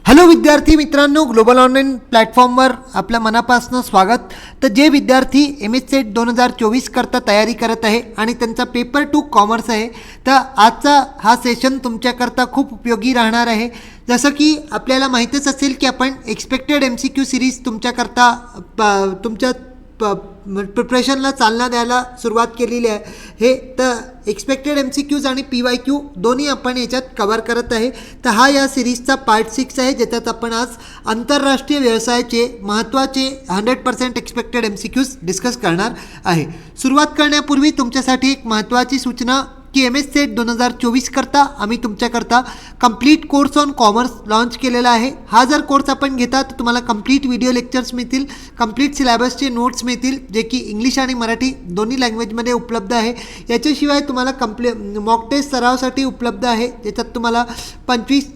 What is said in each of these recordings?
Hello विद्यार्थी मित्रांनो, global online प्लॅटफॉर्मवर आपल्या मनापासून स्वागत. तर जे विद्यार्थी MS सेट 2024 करता तयारी करत आहे आणि त्यांचा पेपर 2 कॉमर्स आहे, तर आजचा हा सेशन तुमच्याकरता खूप उपयोगी राहणार आहे. जसं की आपल्याला माहीतच असेल की आपण एक्सपेक्टेड MCQ सिरीज तुमच्याकरता तुमच्या प्रिपरेशनला चालना द्यायला सुरुवात केलेली आहे. हे तर एक्सपेक्टेड MCQज आणि PYQ दोन्ही आपण याच्यात कवर करत आहे. तर हा या सिरीजचा पार्ट 6 आहे, ज्याच्यात आपण आज आंतरराष्ट्रीय व्यवसायाचे महत्त्वाचे 100% एक्सपेक्टेड MCQज डिस्कस करणार आहे. सुरुवात करण्यापूर्वी तुमच्यासाठी एक महत्त्वाची सूचना की MS सेट 2024 करता आम्ही तुमच्याकरता complete course on commerce launch केलेला आहे. हा जर कोर्स आपण घेता तर तुम्हाला कंप्लीट व्हिडिओ लेक्चर्स मिळतील, कंप्लीट सिलेबसचे नोट्स मिळतील, जे की इंग्लिश आणि मराठी दोन्ही लँग्वेजमध्ये उपलब्ध आहे. याच्याशिवाय तुम्हाला मॉक टेस्ट सरावासाठी उपलब्ध आहे, ज्याच्यात तुम्हाला 25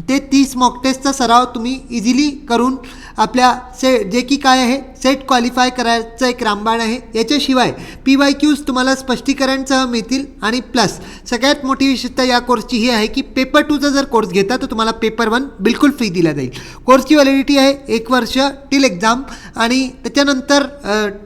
ते 30 मॉक टेस्टचा सराव तुम्ही इझिली करून आपल्या जे की काय आहे सेट क्वालिफाय करायचं एक रामबाण आहे. याच्याशिवाय PYQज तुम्हाला स्पष्टीकरणसह मिळतील आणि प्लस सगळ्यात मोठी विशेषता या कोर्सची ही आहे की पेपर 2चा जर कोर्स घेता तर तुम्हाला पेपर 1 बिलकुल फ्री दिला जाईल. कोर्सची व्हॅलिडिटी आहे 1 वर्ष टिल एक्झाम आणि त्याच्यानंतर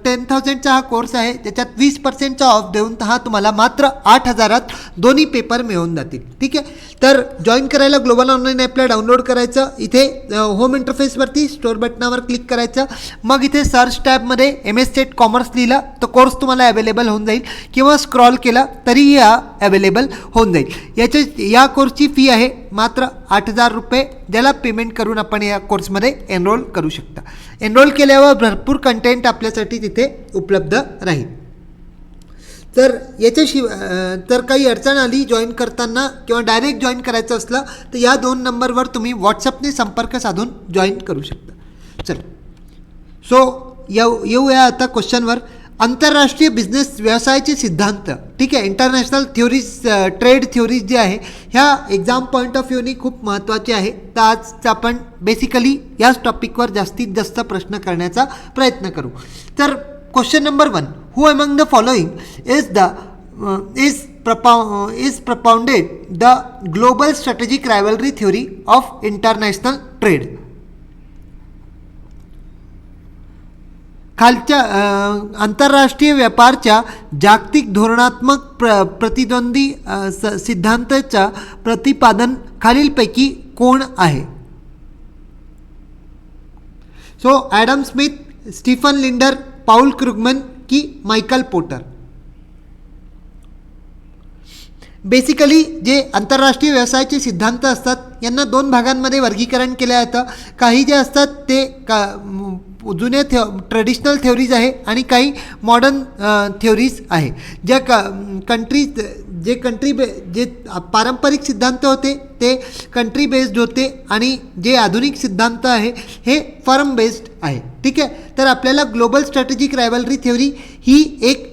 10,000चा हा कोर्स आहे, त्याच्यात 20%चा ऑफ देऊन हा तुम्हाला मात्र 8,000त दोन्ही पेपर मिळून जातील. ठीक आहे, तर जॉईन करायला ग्लोबल ऑनलाईन ॲपला डाउनलोड करायचं. इथे होम इंटरफेसवरती स्टोर बटनावर क्लिक करायचं. मग इथे सर्च टॅबमध्ये MS सेट कॉमर्स लिहिला तर कोर्स तुम्हाला अवेलेबल होऊन जाईल, किंवा स्क्रॉल केला तरीही हा अवेलेबल होऊन जाईल. या कोर्सची फी आहे मात्र 8,000 रुपये, ज्याला पेमेंट करून आपण या कोर्समध्ये एनरोल करू शकता. एनरोल केल्यावर भरपूर कंटेंट आपल्यासाठी तिथे उपलब्ध राहील. तर याच्याशिवाय तर काही अडचण आली जॉईन करताना किंवा डायरेक्ट जॉईन करायचं असलं तर या 2 नंबरवर तुम्ही व्हॉट्सअपने संपर्क साधून जॉईन करू शकता. चला, सो येऊया आता क्वेश्चनवर. आंतरराष्ट्रीय बिझनेस व्यवसायाचे सिद्धांत, ठीक आहे, इंटरनॅशनल थ्योरीज, ट्रेड थ्योरीज जे आहे ह्या एक्झाम पॉईंट ऑफ व्ह्यूनी खूप महत्त्वाचे आहे. तर आज आपण बेसिकली याच टॉपिकवर जास्तीत जास्त प्रश्न करण्याचा प्रयत्न करू. तर question number 1, who among the following is propounded the global strategic rivalry theory of international trade? खालच्या आंतरराष्ट्रीय व्यापारच्या जागतिक धोरणात्मक प्रतिद्वंदी सिद्धांताचा प्रतिपादन खालीलपैकी कोण आहे? So Adam Smith, Stephen Linder, Paul Krugman की मायकल पोर्टर? बेसिकली जे आंतरराष्ट्रीय व्यवसायाचे सिद्धांत असतात यांना 2 भागांमध्ये वर्गीकरण केलं जातं. काही जे असतात ते जुने ट्रेडिशनल थ्योरीज आहे आणि काही मॉडर्न थ्योरीज आहे. ज्या जे पारंपरिक सिद्धांत होते ते कंट्री बेस्ड होते आणि जे आधुनिक सिद्धांत आहे हे फर्म बेस्ड आहे. ठीक आहे, तर आपल्याला ग्लोबल स्ट्रॅटेजिक रायव्हलरी थ्योरी ही एक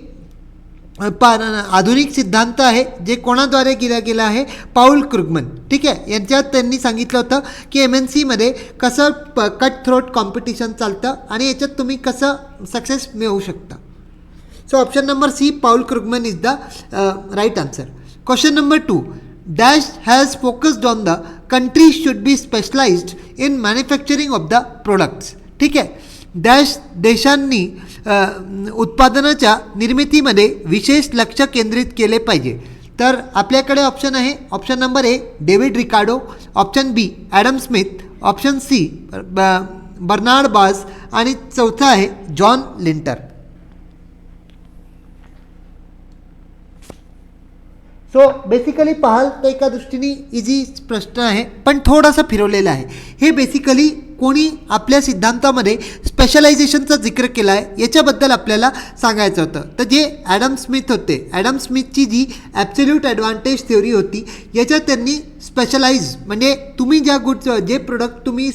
आधुनिक सिद्धांत आहे जे कोणाद्वारे केला गेला आहे? पाऊल क्रुगमन. ठीक आहे, यांच्यात त्यांनी सांगितलं होतं की MNCमध्ये कसं कट थ्रोट कॉम्पिटिशन चालतं आणि याच्यात तुम्ही कसं सक्सेस मिळवू शकता. So option number C, Paul Krugman is the right answer. Question number 2, dash has focused on the country should be specialised in manufacturing of the products. ठीक आहे, डॅश देशांनी उत्पादनाच्या निर्मितीमध्ये विशेष लक्ष केंद्रित केले पाहिजे. तर आपल्याकडे ऑप्शन आहे, option number A David Ricardo, option B Adam Smith, option C Bernard Bass आणि चौथा आहे जॉन लिंटर. सो बेसिकली पाहाल तर एका दृष्टीने इझी प्रश्न आहे पण थोडासा फिरवलेला आहे. हे बेसिकली कोणी आपल्या सिद्धांतामध्ये स्पेशलायझेशनचा जिक्र केला आहे याच्याबद्दल आपल्याला सांगायचं होतं. तर जे ॲडम स्मिथ होते, ॲडम स्मिथची जी ॲब्सोल्यूट ॲडव्हान्टेज थ्योरी होती याच्यात त्यांनी स्पेशलाइज म्हणजे तुम्ही जे प्रोडक्ट तुम्ही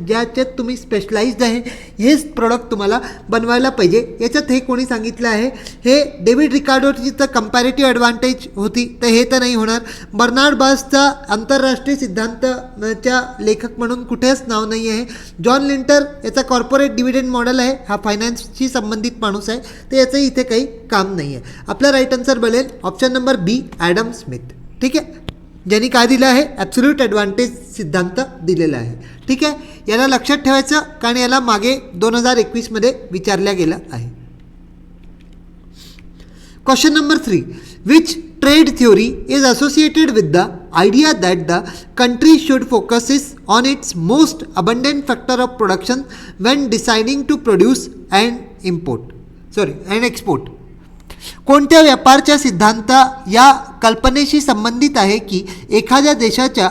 ज्याच्यात तुम्ही स्पेशलाइज्ड आहे हेच प्रोडक्ट तुम्हाला बनवायला पाहिजे. याच्यात हे कोणी सांगितलं आहे? हे डेव्हिड रिकार्डोची तर कंपॅरेटिव्ह ॲडव्हान्टेज होती, तर हे तर नाही होणार. बर्नार्ड बासचा आंतरराष्ट्रीय सिद्धांताच्या लेखक म्हणून कुठेच नाव नाही आहे. जॉन लिंटर याचा कॉर्पोरेट डिव्हिडंड मॉडेल आहे, हा फायनान्सशी संबंधित माणूस आहे, तर याचं इथे काही काम नाही आहे. आपला राईट आन्सर बनेल ऑप्शन नंबर बी ॲडम स्मिथ. ठीक आहे, ज्यांनी काय दिलं आहे, ॲब्सोल्यूट ॲडव्हान्टेज सिद्धांत दिलेला आहे. ठीक आहे, याला लक्षात ठेवायचं कारण याला मागे 2021मध्ये विचारल्या गेलं आहे. Question number 3. Which trade theory is associated with the idea that the country should focuses on its most abundant factor of production when deciding to produce and export. कोणत्या व्यापारच्या सिद्धांत या कल्पनेशी संबंधित आहे की एखाद्या देशाच्या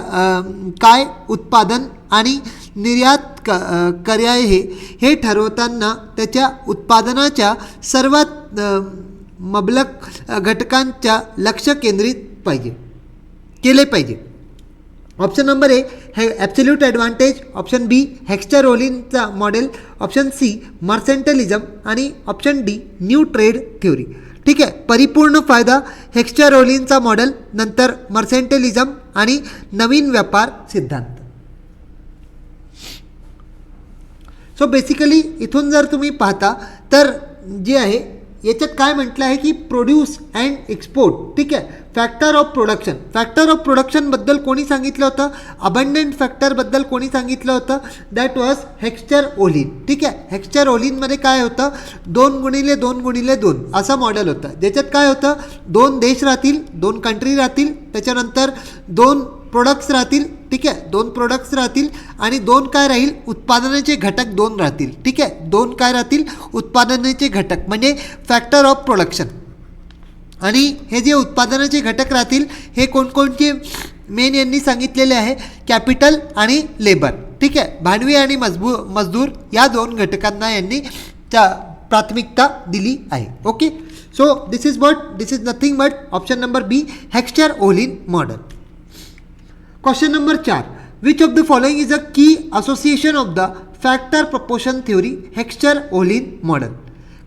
काय उत्पादन आणि निर्यात करायचे हे ठरवताना त्याच्या उत्पादनाच्या सर्वात मबलक घटकांच्या लक्ष केंद्रित केले पाहिजे. Option number A absolute advantage, option B हेक्स्टर-ओलिनचा मॉडेल, ऑप्शन सी मर्सेंटलिझम आणि option D new trade theory. ठीक आहे, परिपूर्ण फायदा, हेक्स्टर-ओलिनचा मॉडेल, नंतर मर्सेंटलिझम आणि नवीन व्यापार सिद्धांत. सो बेसिकली इथून जर तुम्ही पाहता तर जे आहे याच्यात काय म्हटलं आहे की प्रोड्यूस अँड एक्सपोर्ट. ठीक आहे, फॅक्टर ऑफ प्रोडक्शनबद्दल कोणी सांगितलं होतं, अबंडंट फॅक्टरबद्दल कोणी सांगितलं होतं, दॅट वॉज हेक्स्टर-ओलिन. ठीक आहे, हेक्स्टर-ओलिनमध्ये काय होतं, 2x2x2 असं मॉडेल होतं, ज्याच्यात काय होतं 2 देश राहतील, 2 कंट्री राहतील, त्याच्यानंतर 2 प्रोडक्ट्स राहतील. ठीक आहे, 2 प्रोडक्ट्स राहतील आणि 2 काय राहील, उत्पादनाचे घटक 2 राहतील. ठीक आहे, 2 काय राहतील, उत्पादनाचे घटक म्हणजे फॅक्टर ऑफ प्रोडक्शन. आणि हे जे उत्पादनाचे घटक राहतील हे कोणकोणते मेन यांनी सांगितलेले आहे, कॅपिटल आणि लेबर. ठीक आहे, भांडवी आणि मजदूर या 2 घटकांना यांनी प्राथमिकता दिली आहे. Okay, so this is nothing but option number B Heckscher Ohlin model. Question number 4. Which of the following is a key association of the factor proportion theory Heckscher Ohlin model.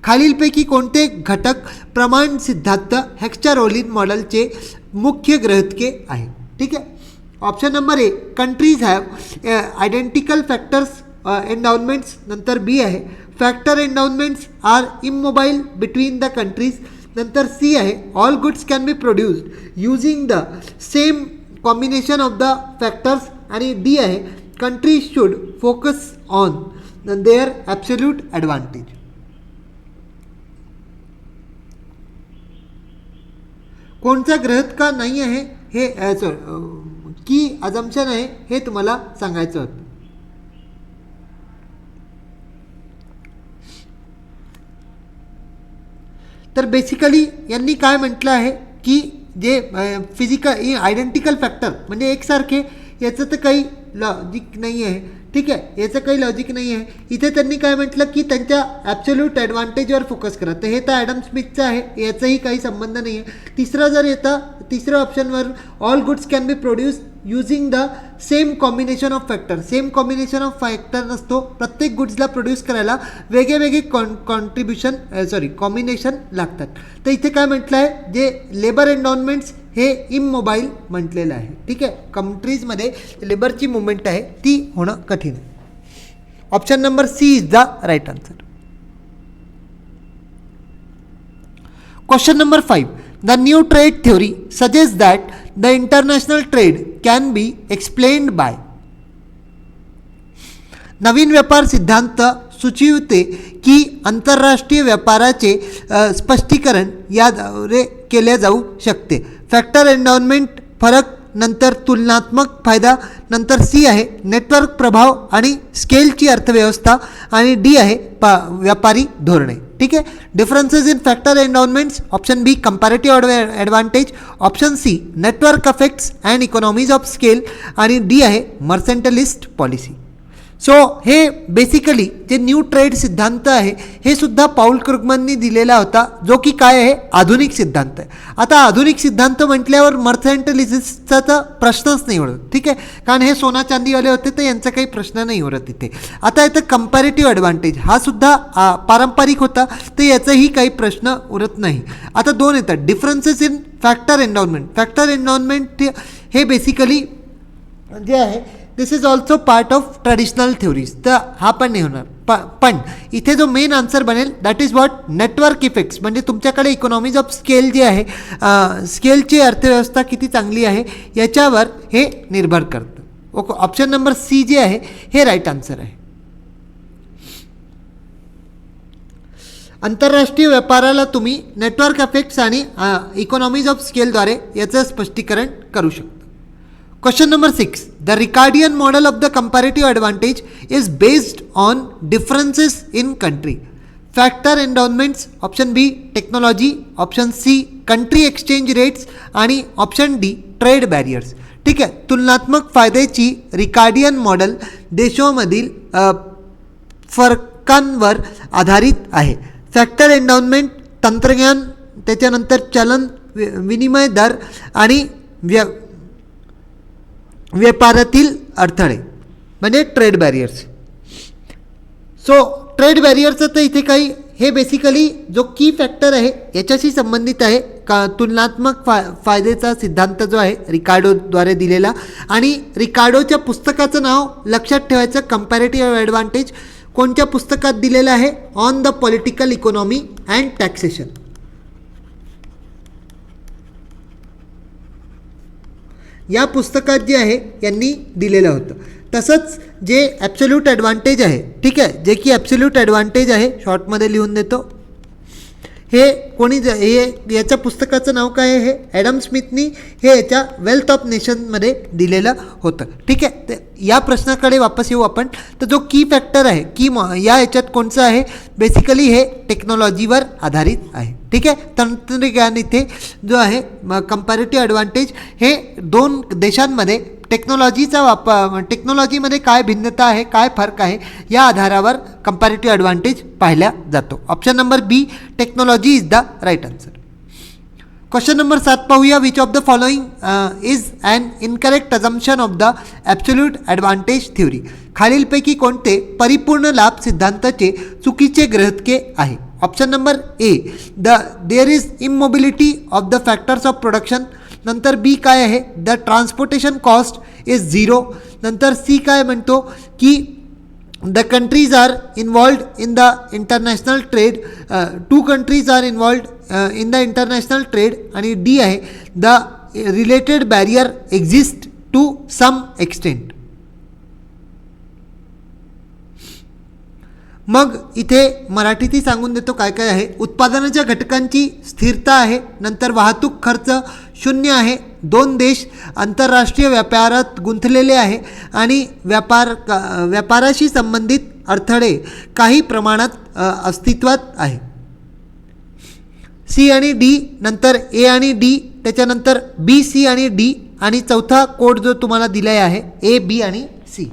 खालीलपैकी कोणते घटक प्रमाण सिद्धांत हेक्स्टर-ओलिन मॉडेलचे मुख्य गृहीतके आहे. ठीक आहे, option number A countries have identical factors endowments, नंतर बी आहे factor endowments are immobile between the countries, नंतर सी आहे all goods can be produced using the same combination of the factors, आणि डी आहे countries should focus on their absolute advantage. कोणता गृहीतका नाही आहे हे की अजम्पशन आहे हे तुम्हाला सांगायचं होतं. तर बेसिकली यांनी काय म्हटलं आहे की जे फिजिकल आयडेंटिकल फॅक्टर म्हणजे एकसारखे, याचं तर काही लॉजिक नाही आहे. ठीक आहे, याचं काही लॉजिक नाही आहे. इथे त्यांनी काय म्हटलं की त्यांच्या ॲब्सोल्यूट ॲडव्हान्टेजवर फोकस करा, तर हे तर ॲडम स्मिथचं आहे, याचाही काही संबंध नाही आहे. तिसऱ्या ऑप्शनवर all goods can B produce using the same combination of factor. Same combination of factor नसतो, प्रत्येक गुड्सला प्रोड्यूस करायला वेगळे कॉम्बिनेशन लागतात. तर इथे काय म्हटलं आहे, जे लेबर एन्डॉनमेंट्स हे इमोबाईल म्हटलेलं आहे. ठीक आहे, कंट्रीजमध्ये लेबरची मुवमेंट आहे ती होणं कठीण आहे. Option number C is the right answer. Question number 5. The new trade theory suggests that the international trade can be explained by. नवीन व्यापार सिद्धांत सुचविते की आंतरराष्ट्रीय व्यापाराचे स्पष्टीकरण याद्वारे केले जाऊ शकते. फॅक्टर एन्डॉनमेंट फरक, नंतर तुलनात्मक फायदा, नंतर सी आहे नेटवर्क प्रभाव आणि स्केलची अर्थव्यवस्था, आणि डी आहे व्यापारी धोरणे. ठीक आहे, differences in factor endowments, option B comparative advantage, option C network effects and economies of scale, आणि डी आहे मर्सेंटलिस्ट पॉलिसी. सो हे बेसिकली जे न्यू ट्रेड सिद्धांत आहे हे सुद्धा पाऊल क्रुगमननी दिलेला होता, जो की काय आहे आधुनिक सिद्धांत आहे. आता आधुनिक सिद्धांत म्हटल्यावर मर्सेंटलिस्टचा तर प्रश्नच नाही उरत. ठीक आहे, कारण हे सोना चांदीवाले होते तर यांचा काही प्रश्न नाही उरत इथे. आता इथं कंपॅरेटिव्ह ॲडव्हान्टेज हा सुद्धा पारंपरिक होता, तर याचाही काही प्रश्न उरत नाही. आता 2 येतात डिफरन्सेस इन फॅक्टर एन्डॉनमेंट हे बेसिकली जे आहे this is also part of traditional theories, तर हा पण नाही होणार. पण इथे जो मेन आन्सर बनेल that is what network effects, म्हणजे तुमच्याकडे इकॉनॉमीज ऑफ स्केल जी आहे, स्केलची अर्थव्यवस्था किती चांगली आहे याच्यावर हे निर्भर करतं. ओके, ऑप्शन नंबर सी जे आहे हे राईट आन्सर आहे. आंतरराष्ट्रीय व्यापाराला तुम्ही नेटवर्क इफेक्ट्स आणि इकॉनॉमीज ऑफ स्केलद्वारे याचं स्पष्टीकरण करू शकता. Question number 6. The Ricardian model of the comparative advantage is based on differences in country. Factor endowments, option B technology, option C country exchange rates आणि option D trade barriers. ठीक आहे, तुलनात्मक फायद्याची Ricardian model देशांमधील फरकांवर आधारित आहे. Factor endowment, तंत्रज्ञान, त्याच्यानंतर चलन विनिमय दर आणि व्यापारातील अडथळे म्हणजे ट्रेड बॅरियर्स. सो ट्रेड बॅरियरचं तर इथे काही, हे बेसिकली जो की फॅक्टर आहे याच्याशी संबंधित आहे का तुलनात्मक फायद्याचा सिद्धांत जो आहे रिकार्डोद्वारे दिलेला, आणि रिकार्डोच्या पुस्तकाचं नाव लक्षात ठेवायचं, कंपॅरेटिव्ह ॲडव्हान्टेज कोणत्या पुस्तकात दिलेलं आहे, on the political economy and taxation. या पुस्तकात जे आहे यांनी दिलेलं होतं. तसंच जे ॲब्सोल्यूट ॲडव्हान्टेज आहे, ठीक आहे, जे की ॲब्सोल्यूट ॲडव्हान्टेज आहे, शॉर्टमध्ये लिहून देतो, हे कोणी हे याच्या पुस्तकाचं नाव काय आहे, हे ॲडम स्मिथनी हे याच्या वेल्थ ऑफ नेशनमध्ये दिलेलं होतं. ठीक आहे, तर या प्रश्नाकडे वापस येऊ आपण. तर जो की फॅक्टर आहे, की या याच्यात कोणचं आहे, बेसिकली हे टेक्नॉलॉजीवर आधारित आहे. ठीक आहे, तंत्रज्ञान इथे जो आहे कंपॅरेटिव्ह ॲडव्हान्टेज हे दोन देशांमध्ये टेक्नॉलॉजीचा वापर, टेक्नॉलॉजीमध्ये काय भिन्नता आहे, काय फरक आहे, या आधारावर कंपॅरेटिव्ह ॲडव्हान्टेज पाहिला जातो. Option number B technology is the right answer. Question number 7 पाहूया. Which of the following is an incorrect assumption of the absolute advantage theory. खालीलपैकी कोणते परिपूर्ण लाभ सिद्धांताचे चुकीचे गृहीतके आहे. Option number A there is immobility of the factors of production. नंतर बी काय आहे, the transportation cost is zero. नंतर सी काय म्हणतो की the countries are involved in the international trade, to countries are involved in the international trade. आणि D आहे the related barrier exist to some extent. मग इथे मराठीतही सांगून देतो काय काय आहे. उत्पादनाच्या घटकांची स्थिरता आहे. नंतर वाहतूक खर्च शून्य आहे. दोन देश आंतरराष्ट्रीय व्यापारात गुंतलेले आहे आणि व्यापाराशी संबंधित अडथळे काही प्रमाणात अस्तित्वात आहे. सी आणि डी, नंतर ए आणि डी, त्याच्यानंतर बी, सी आणि डी, आणि चौथा कोड जो तुम्हाला दिला आहे ए, बी आणि सी.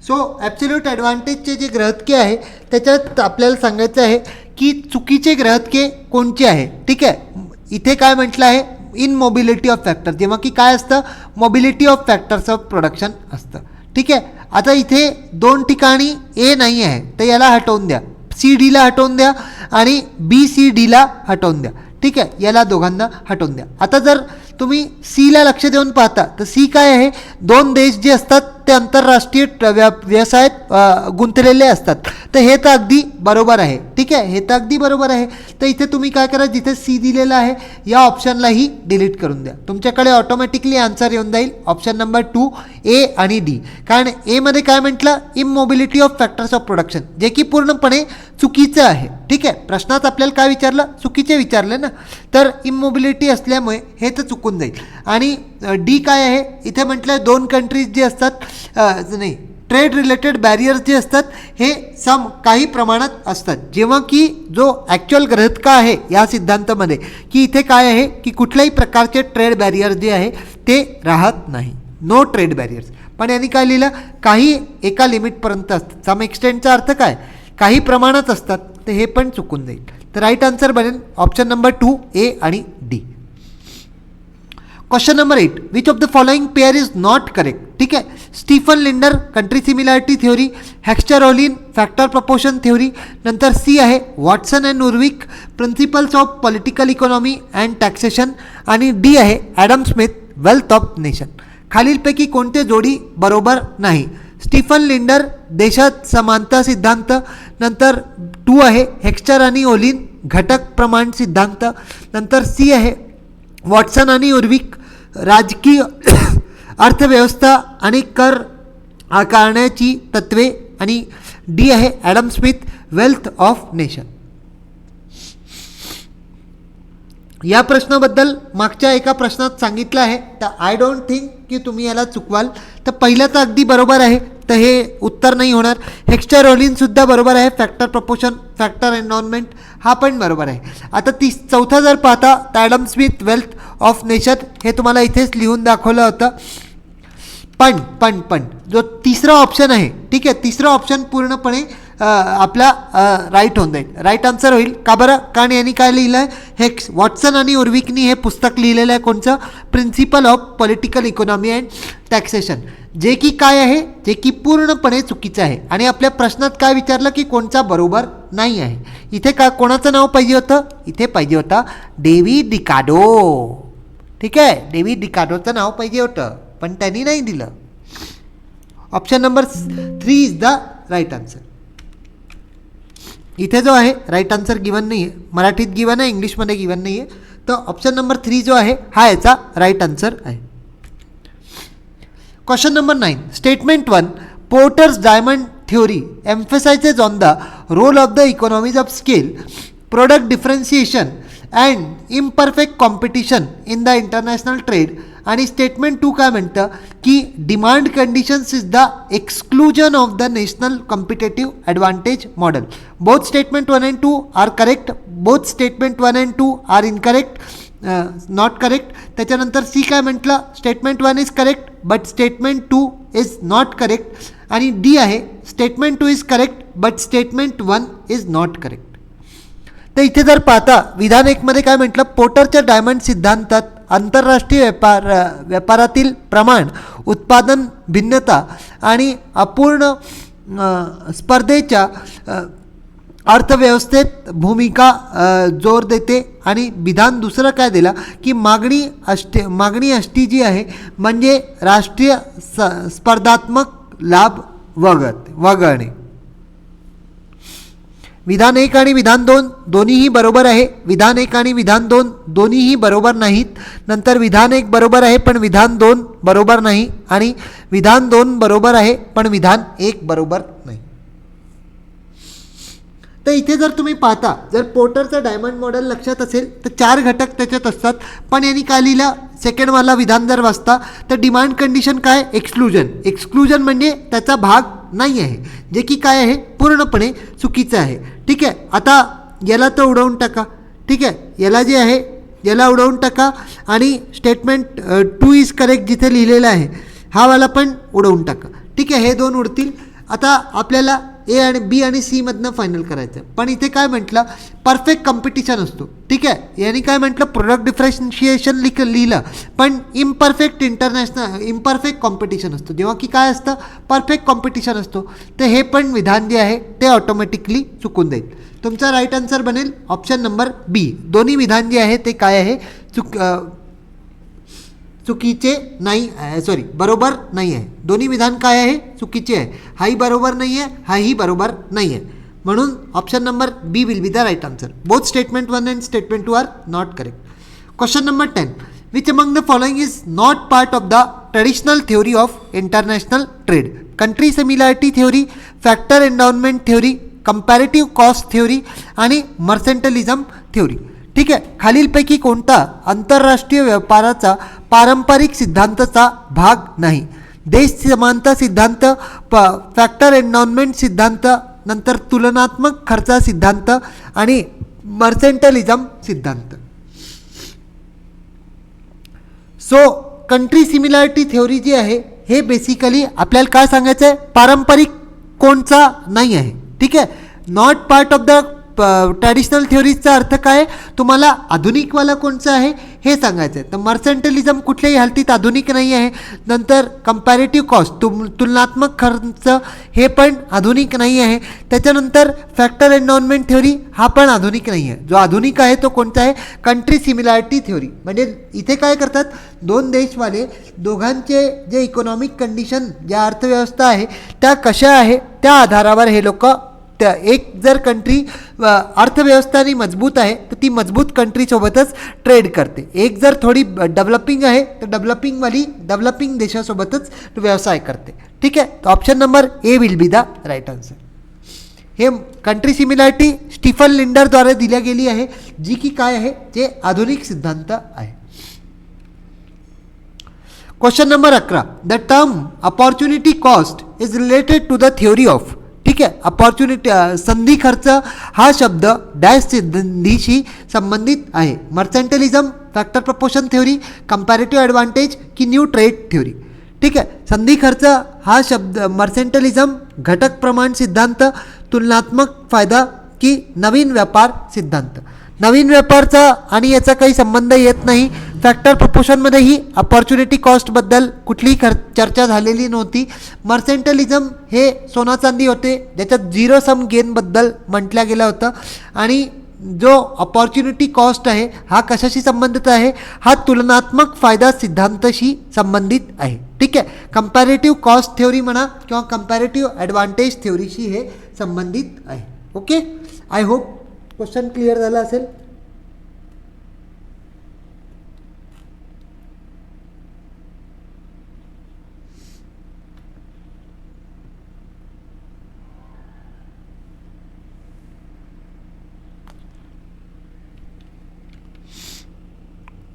सो ॲब्सोल्यूट ॲडव्हान्टेजचे जे ग्रहतके आहे त्याच्यात आपल्याला सांगायचं आहे की चुकीचे ग्रहतके कोणते आहे. ठीक आहे, इथे काय म्हटलं आहे, इन मोबिलिटी ऑफ फॅक्टर, जेव्हा की काय असतं, mobility of factors of production असतं. ठीक आहे, आता इथे दोन ठिकाणी ए नाही आहे तर याला हटवून द्या, सी डीला हटवून द्या आणि बी सी डीला हटवून द्या. ठीक आहे, याला दोघांना हटवून द्या. आता जर तुम्ही सीला लक्ष देऊन पाहता तर सी काय आहे, दोन देश जे असतात ते आंतरराष्ट्रीय व्यवसायात गुंतलेले असतात. तर हे तर अगदी बरोबर आहे. ठीक आहे, हे तर अगदी बरोबर आहे. तर इथे तुम्ही काय करा, जिथे सी दिलेला आहे या ऑप्शनलाही डिलीट करून द्या. तुमच्याकडे ऑटोमॅटिकली आन्सर येऊन जाईल ऑप्शन नंबर 2 ए आणि डी. कारण एमध्ये काय म्हटलं, immobility of factors of production, जे की पूर्णपणे चुकीचं आहे. ठीक आहे, प्रश्नात आपल्याला काय विचारलं, चुकीचे विचारले ना, तर इमोबिलिटी असल्यामुळे हे तर चुकून जाईल. आणि डी काय आहे, इथे म्हटलं दोन कंट्रीज जे असतात, नाही, ट्रेड रिलेटेड बॅरियर्स जे असतात हे काही प्रमाणात असतात. जेव्हा की जो ॲक्च्युअल ग्रहितका आहे या सिद्धांतामध्ये की इथे काय आहे की कुठल्याही प्रकारचे ट्रेड बॅरियर जे आहे ते राहत नाही, नो ट्रेड बॅरियर्स. पण यांनी काय लिहिलं, काही एका लिमिटपर्यंत असतात. सम एक्सटेंटचा अर्थ काय, काही प्रमाणात असतात. तर हे पण चुकून जाईल. तर राईट आन्सर बनेल ऑप्शन नंबर 2 ए आणि D. Question number 8. Which of the following pair is not correct. ठीक आहे, Stephen Linder country similarity theory, Heckscher Ohlin factor proportion theory. नंतर सी आहे Watson and Urwick principles of political economy and taxation. आणि D आहे Adam Smith wealth of nation. खालीलपैकी कोणते जोडी बरोबर नाही? स्टीफन लिंडर देशात समानता सिद्धांत, नंतर 2 आहे हेक्स्टर आणि ओलिन घटक प्रमाण सिद्धांत, नंतर सी आहे वॉटसन आणि उर्विक राजकीय अर्थव्यवस्था आणि कर आकारण्याची तत्वे, आणि डी आहे Adam Smith wealth of nation. या प्रश्नाबद्दल मागच्या एका प्रश्नात सांगितलं आहे, तर आय डोंट थिंक की तुम्ही याला चुकवाल. तर पहिलं तर अगदी बरोबर आहे, तर हे उत्तर नाही होणार. हेक्स्टर ओलिनसुद्धा बरोबर आहे. फॅक्टर प्रपोर्शन, फॅक्टर एन्व्हायरमेंट हा पण बरोबर आहे. आता चौथा जर पाहता तर Adam Smith wealth of nation हे तुम्हाला इथेच लिहून दाखवलं होतं. पण जो तिसरा ऑप्शन आहे, ठीक आहे, तिसरा ऑप्शन पूर्णपणे आपला राईट होऊन जाईल, राईट आन्सर होईल. का बरं? कारण यांनी काय लिहिलं आहे, वॉटसन आणि उर्विकनी हे पुस्तक लिहिलेलं आहे कोणचं? Principle of political economy and taxation, जे की काय आहे, जे की पूर्णपणे चुकीचं आहे. आणि आपल्या प्रश्नात काय विचारलं की कोणचा बरोबर नाही आहे. इथे का कोणाचं नाव पाहिजे होतं? इथे पाहिजे होतं डेव्हिड रिकार्डो. ठीक आहे, डेव्हिड रिकार्डोचं नाव पाहिजे होतं, पण त्यांनी नाही दिलं. Option number 3 is the right answer. इथे जो आहे राईट आन्सर गिवन नाही आहे, मराठीत गिवन आहे, इंग्लिशमध्ये गिवन नाही आहे. तर ऑप्शन नंबर 3 जो आहे हा याचा राईट आन्सर आहे. Question number 9. Statement 1 porters diamond theory emphasizes on the role of the economies of scale, product differentiation and imperfect competition in the international trade. आणि स्टेटमेंट 2 काय म्हणतं की demand conditions is the exclusion of the national competitive advantage model. Both statement 1 and 2 are correct, both statement 1 and 2 are incorrect, not correct. त्याच्यानंतर C काय म्हटलं, statement 1 is correct but statement 2 is not correct. आणि D आहे statement 2 is correct but statement 1 is not correct. तर इथे जर पाहता विधान 1 मध्ये काय म्हटलं, पोर्टरच्या डायमंड सिद्धांतात आंतरराष्ट्रीय व्यापारातील प्रमाण, उत्पादन भिन्नता आणि अपूर्ण स्पर्धेच्या अर्थव्यवस्थेत भूमिका जोर देते. आणि विधान दुसरं काय दिला की मागणी अष्टी जी आहे म्हणजे राष्ट्रीय स्पर्धात्मक लाभ वगळणे. विधान 1 आणि विधान 2 दोन्हीही बरोबर आहे. विधान 1 आणि विधान 2 दोन्हीही बरोबर नाहीत. नंतर विधान 1 बरोबर आहे पण विधान 2 बरोबर नाही, आणि विधान 2 बरोबर आहे पण विधान 1 बरोबर नाही. तर इथे जर तुम्ही पाहता, जर पोर्टरचं डायमंड मॉडेल लक्षात असेल तर 4 घटक त्याच्यात असतात. पण यांनी काय लिहिलं, सेकंडवाला विधान जर वाचता तर डिमांड कंडिशन काय, एक्सक्लुजन म्हणजे त्याचा भाग नाही आहे, जे की काय आहे पूर्णपणे चुकीचं आहे. ठीक आहे, आता याला तर उडवून टाका. ठीक आहे, याला जे आहे याला उडवून टाका आणि स्टेटमेंट 2 इज करेक्ट जिथे लिहिलेलं आहे हा वाला पण उडवून टाका. ठीक आहे, हे 2 उडतील. आता आपल्याला ए आणि बी आणि सी मधनं फायनल करायचं. पण इथे काय म्हटलं, परफेक्ट कॉम्पिटिशन असतो. ठीक आहे, यांनी काय म्हटलं, प्रोडक्ट डिफरन्शिएशन लिहिलं पण इम्परफेक्ट कॉम्पिटिशन असतो, जेव्हा की काय असतं, परफेक्ट कॉम्पिटिशन असतो. तर हे पण विधान जे आहे ते ऑटोमॅटिकली चुकून जाईल. तुमचा राईट आन्सर बनेल ऑप्शन नंबर बी. दोन्ही विधान जे आहे ते काय आहे, चुकीचे नाही, सॉरी बरोबर नाही आहे. दोन्ही विधान काय आहे, चुकीचे आहे. हाही बरोबर नाही आहे, हाही बरोबर नाही आहे. म्हणून option number B will be the right answer. Both statement 1 and statement 2 are not correct. Question number 10. Which among the following is not part of the traditional theory of international trade? Country similarity theory, factor environment theory, comparative cost theory आणि mercantilism theory. ठीक आहे, खालीलपैकी कोणता आंतरराष्ट्रीय व्यापाराचा पारंपरिक सिद्धांताचा भाग नाही? देश समानता सिद्धांत, फॅक्टर एन्व्हायरमेंट सिद्धांत, नंतर तुलनात्मक खर्चा सिद्धांत आणि मर्सेंटलिझम सिद्धांत. सो कंट्री सिमिलॅरिटी थ्योरी जी आहे हे बेसिकली आपल्याला काय सांगायचं आहे, पारंपरिक कोणचा नाही आहे. ठीक आहे, not part of the traditional थ्योरीजचा अर्थ काय, तुम्हाला आधुनिकवाला कोणचा आहे हे सांगायचं आहे. तर मर्सेंटलिझम कुठल्याही हालतीत आधुनिक नाही आहे. नंतर कंपॅरेटिव्ह कॉस्ट तुलनात्मक खर्च हे पण आधुनिक नाही आहे. त्याच्यानंतर फॅक्टर एन्डॉनमेंट थ्योरी हा पण आधुनिक नाही आहे. जो आधुनिक आहे तो कोणता आहे, कंट्री सिमिलॅरिटी थ्योरी. म्हणजे इथे काय करतात, दोन देशवाले दोघांचे जे इकॉनॉमिक कंडिशन, ज्या अर्थव्यवस्था आहे त्या कशा आहे त्या आधारावर हे लोक, त्या एक जर कंट्री अर्थव्यवस्थानी मजबूत आहे तर ती मजबूत कंट्रीसोबतच ट्रेड करते. एक जर थोडी डेव्हलपिंग आहे तर डेव्हलपिंग देशासोबतच व्यवसाय करते. ठीक आहे. तर option number A will be the right answer. हे कंट्री सिमिलॅरिटी स्टीफन लिंडरद्वारे दिल्या गेली आहे, जी की काय आहे, जे आधुनिक सिद्धांत आहे. Question number 11. The term opportunity cost is related to the theory of. ठीक आहे. अपॉर्च्युनिटी संधी खर्च हा शब्द डॅश संधीशी संबंधित आहे. Mercantilism, factor proportion theory, comparative advantage की न्यू ट्रेड थ्योरी. ठीक आहे. संधी खर्च हा शब्द मर्सेंटलिझम, घटक प्रमाण सिद्धांत, तुलनात्मक फायदा की नवीन व्यापार सिद्धांत. नवीन व्यापारचा आणि याचा काही संबंध येत नाही. फॅक्टर प्रपोर्शनमध्येही अपॉर्च्युनिटी कॉस्टबद्दल कुठलीही चर्चा झालेली नव्हती. मर्सेंटलिझम हे सोना चांदी होते, ज्याच्यात झिरो सम गेनबद्दल म्हटलं गेलं होतं. आणि जो अपॉर्च्युनिटी कॉस्ट आहे हा कशाशी संबंधित आहे, हा तुलनात्मक फायदा सिद्धांताशी संबंधित आहे. ठीक आहे. कंपॅरेटिव्ह कॉस्ट थ्योरी म्हणा किंवा कंपॅरेटिव्ह ॲडव्हान्टेज थ्योरीशी हे संबंधित आहे. Okay. I hope question clear झाला असेल.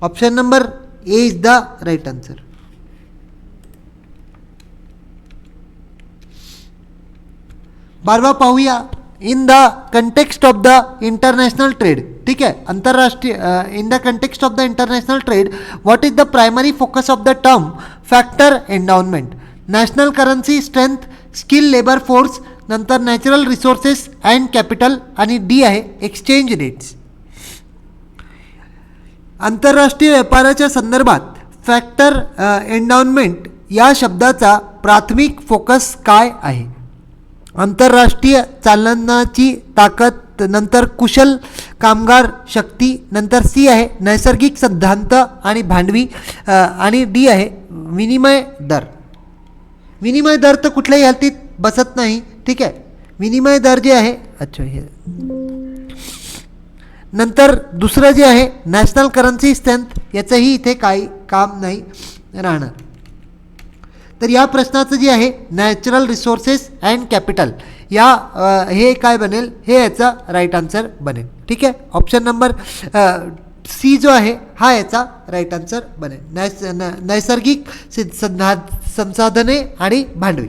Option number A is the right answer. बारवा पाहूया. In the context of the international trade. ठीक आहे. आंतरराष्ट्रीय in the context of the international trade what is the primary focus of the term factor endowment. National currency strength, skill labour force, नंतर natural resources and capital, आणि D आहे exchange rates. आंतरराष्ट्रीय व्यापाराच्या संदर्भात factor एन्डॉनमेंट या शब्दाचा प्राथमिक focus काय आहे. आंतरराष्ट्रीय चालनाची ताकद, नंतर कुशल कामगार शक्ती, नंतर सी आहे नैसर्गिक सिद्धांत आणि भांडवी, आणि डी आहे विनिमय दर. विनिमय दर तर कुठल्याही हालतीत बसत नाही. ठीक आहे. विनिमय दर जे आहे, अच्छा हे, नंतर दुसरं जे आहे नॅशनल करन्सी स्ट्रेंथ, याचंही इथे काही काम नाही राहणार. तर या प्रश्नाचं जे आहे नॅचरल रिसोर्सेस अँड कॅपिटल, या हे काय बनेल, हे याचा राईट आन्सर बनेल. ठीक आहे. ऑप्शन नंबर सी जो आहे हा याचा राईट आन्सर बनेल. नैसर्गिक संसाधने आणि भांडवल.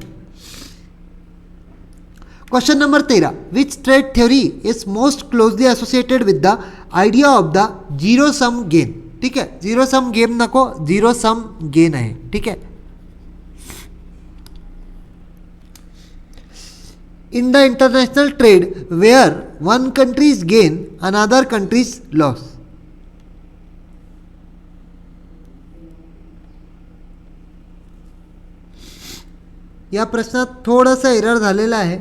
Question number 13. Which trade theory is most closely associated with the idea of the zero sum gain. ठीक आहे. झिरो सम गेम नको, झिरो सम गेन आहे. ठीक आहे. In the international trade where one countries gain another countries loss. या प्रश्नात थोडंसं error झालेलं आहे.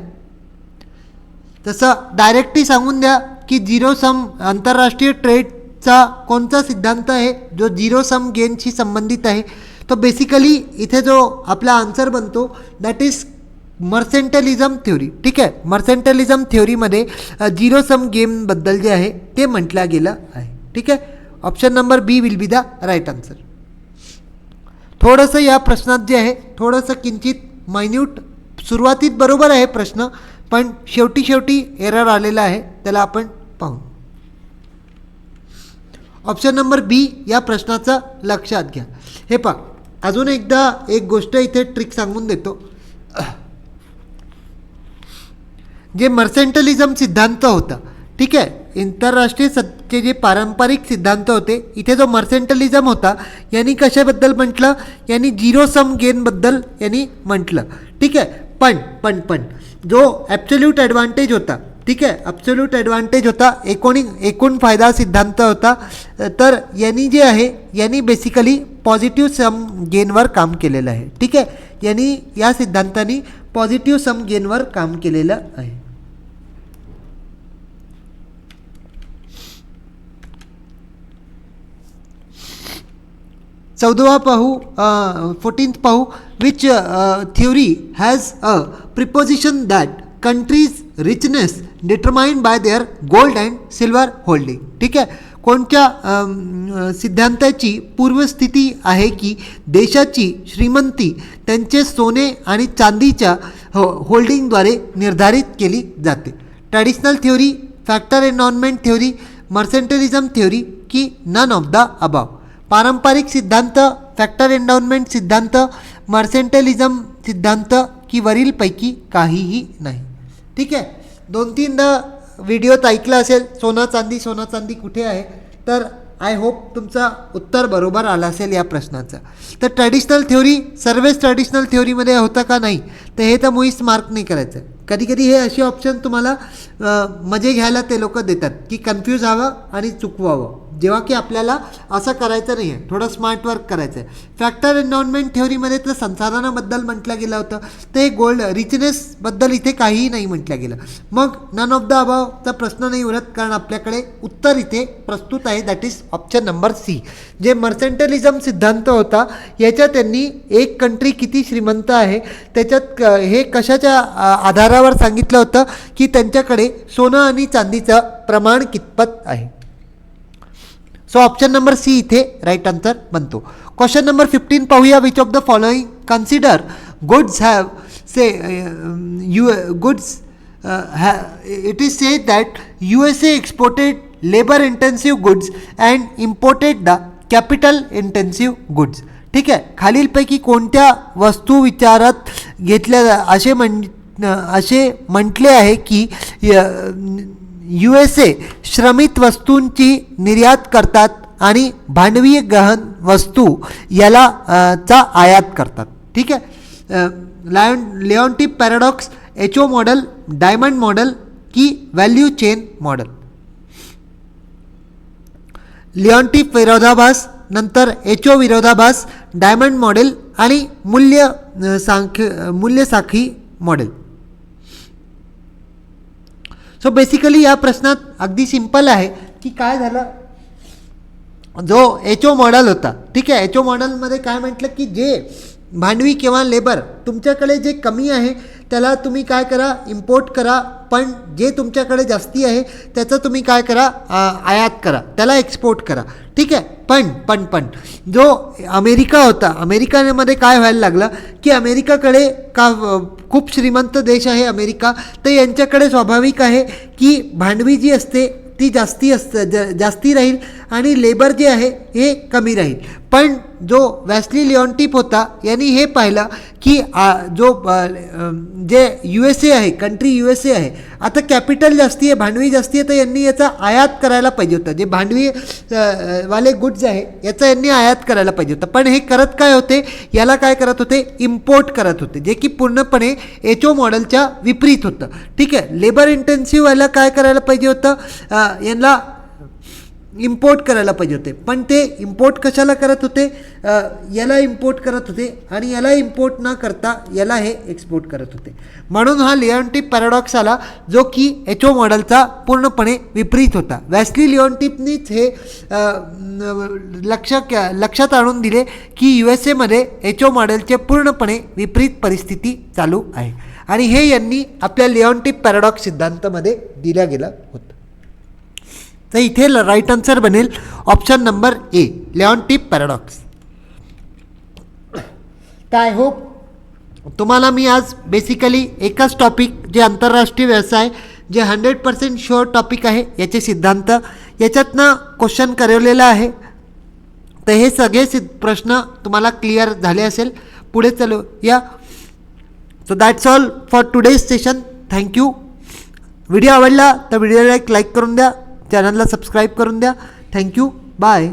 तसं डायरेक्टली सांगून द्या की झिरो सम आंतरराष्ट्रीय ट्रेडचा कोणता सिद्धांत आहे जो झिरो सम गेनशी संबंधित आहे. तो बेसिकली इथे जो आपला आन्सर बनतो दॅट इज मर्सेंटलिझम थ्योरी. ठीक आहे. मर्सेंटलिझम थ्योरीमध्ये झिरो सम गेमबद्दल जे आहे ते म्हटलं गेलं आहे. ठीक आहे. Option number B will be the right answer. थोडंसं या प्रश्नात जे आहे थोडंसं किंचित मायन्यूट, सुरुवातीत बरोबर आहे प्रश्न, पण शेवटी एरर आलेला आहे, त्याला आपण पाहू. ऑप्शन नंबर बी या प्रश्नाचं लक्षात घ्या. हे पहा, अजून एकदा एक गोष्ट इथे ट्रिक सांगून देतो. जे मर्सेंटलिझम सिद्धांत होता, ठीक आहे, आंतरराष्ट्रीय सत्तेचे जे पारंपरिक सिद्धांत होते, इथे जो मर्सेंटलिझम होता यांनी कशाबद्दल म्हटलं, यांनी झिरो सम गेनबद्दल यांनी म्हटलं. ठीक आहे. पण जो ॲब्सोल्यूट ॲडव्हान्टेज होता, ठीक आहे. ॲब्सोल्यूट ॲडव्हान्टेज होता, एकूण फायदा सिद्धांत होता. तर यांनी जे आहे यांनी बेसिकली पॉझिटिव्ह सम गेनवर काम केलेलं आहे. ठीक आहे, यांनी या सिद्धांतानी पॉझिटिव्ह सम गेनवर काम केलेलं आहे. चौदावा पाहू, 14th पाहू. Which theory has a preposition that countries richness determined by their gold and silver holding. ठीक आहे, कोणत्या सिद्धांताची पूर्वस्थिती आहे की देशाची श्रीमंती त्यांचे सोने आणि चांदीच्या होल्डिंगद्वारे निर्धारित केली जाते. Traditional theory, factor environment theory, mercantilism theory की नन ऑफ द अबाव. पारंपरिक सिद्धांत, फॅक्टर एन्व्हायरमेंट सिद्धांत, मर्सेंटलिझम सिद्धांत की वरीलपैकी काहीही नाही. ठीक आहे, 2-3दा व्हिडिओत ऐकलं असेल सोनं चांदी कुठे आहे. तर आय होप तुमचं उत्तर बरोबर आलं असेल या प्रश्नाचं. तर ट्रॅडिशनल थिओरी सर्वच ट्रॅडिशनल थिओरीमध्ये होतं का नाही, तर हे तर मुळीच मार्क नाही करायचं. कधी कधी हे असे ऑप्शन तुम्हाला मजे घ्यायला ते लोक देतात की कन्फ्यूज व्हावं आणि चुकवावं, जेव्हा की आपल्याला असं करायचं नाही आहे, थोडं स्मार्ट वर्क करायचं आहे. फॅक्टर एन्व्हायरमेंट थिओरीमध्ये तर संसाधनाबद्दल म्हटलं गेलं होतं, ते गोल्ड रिचनेसबद्दल इथे काहीही नाही म्हटलं गेलं. मग नन ऑफ द अबावचा प्रश्न नाही उरत, कारण आपल्याकडे उत्तर इथे प्रस्तुत आहे, that is option number C. जे मर्सेंटलिझम सिद्धांत होता याच्यात त्यांनी एक कंट्री किती श्रीमंत आहे त्याच्यात हे कशाच्या आधारावर सांगितलं होतं की त्यांच्याकडे सोनं आणि चांदीचं प्रमाण कितपत आहे. सो ऑप्शन नंबर सी इथे राईट आन्सर बनतो. क्वेश्चन नंबर 15 पाहूया. Which of the following consider goods have say goods it is sed that USA exported labour intensive goods and imported the capital intensive goods. ठीक आहे, खालीलपैकी कोणत्या वस्तू विचारात घेतल्या असे म्हटले आहे की USA श्रमित वस्तूंची निर्यात करतात आणि भांडवी गहन वस्तू याला चा आयात करतात. ठीक आहे, Leontief paradox, HO model, diamond model की व्हॅल्यू चेन मॉडेल. लिओन्टिफ विरोधाभास, नंतर HO विरोधाभास, डायमंड मॉडेल आणि मूल्य साखळी मॉडेल. सो बेसिकली या प्रश्नात अगदी सिंपल आहे की काय झालं, जो HO मॉडेल होता. ठीक आहे, HO मॉडेलमध्ये काय म्हटलं की जे भांडवी किंवा लेबर तुमच्याकडे जे कमी आहे त्याला तुम्ही काय करा, इम्पोर्ट करा, पण जे तुमच्याकडे जास्ती आहे त्याचं तुम्ही काय करा, आयात करा, त्याला एक्सपोर्ट करा. ठीक आहे, पण जो अमेरिका होता, अमेरिकेमध्ये काय व्हायला लागलं की अमेरिकाकडे खूप श्रीमंत देश आहे अमेरिका, तर यांच्याकडे स्वाभाविक आहे की भांडवी जी असते ती जास्ती राहील आणि लेबर जे आहे हे कमी राहील. पण जो वॅस्ली लिओन्टिफ होता यांनी हे पाहिलं की जे USA आहे, कंट्री USA आहे, आता कॅपिटल जास्ती आहे, भांडवी जास्ती आहे, तर यांनी याचा आयात करायला पाहिजे होतं. जे भांडवी वाले गुड्स आहे याचा यांनी आयात करायला पाहिजे होतं. पण हे करत काय होते, याला काय करत होते, इम्पोर्ट करत होते, जे की पूर्णपणे HO मॉडेलच्या विपरीत होतं. ठीक आहे, लेबर इंटेन्सिव्ह याला काय करायला पाहिजे होतं, यांना इम्पोर्ट करायला पाहिजे होते. पण ते इम्पोर्ट कशाला करत होते, याला इम्पोर्ट करत होते आणि याला इम्पोर्ट न करता याला हे एक्सपोर्ट करत होते. म्हणून हा लिओन्टिफ पॅराडॉक्स आला, जो की HO मॉडेलचा पूर्णपणे विपरीत होता. वॅस्ली लिओन्टिफनीच हे लक्षात आणून दिले की USAमध्ये HO मॉडेलचे पूर्णपणे विपरीत परिस्थिती चालू आहे आणि हे यांनी आपल्या लिओन्टिफ पॅराडॉक्स सिद्धांतामध्ये दिल्या गेलं होतं. तर इथे राईट आन्सर बनेल ऑप्शन नंबर ए, लिओन्टिफ पॅराडॉक्स. तर आय होप तुम्हाला मी आज बेसिकली एकच टॉपिक, जे आंतरराष्ट्रीय व्यवसाय, जे 100% शुअर टॉपिक आहे, याचे सिद्धांत याच्यातनं क्वेश्चन करवलेलं आहे. तर हे सगळे प्रश्न तुम्हाला क्लिअर झाले असेल. पुढे चलो या. So that's all for today's session. Thank you. Video आवडला तर व्हिडिओला एक लाईक करून द्या, चॅनलला सबस्क्राईब करून द्या. थँक्यू. बाय.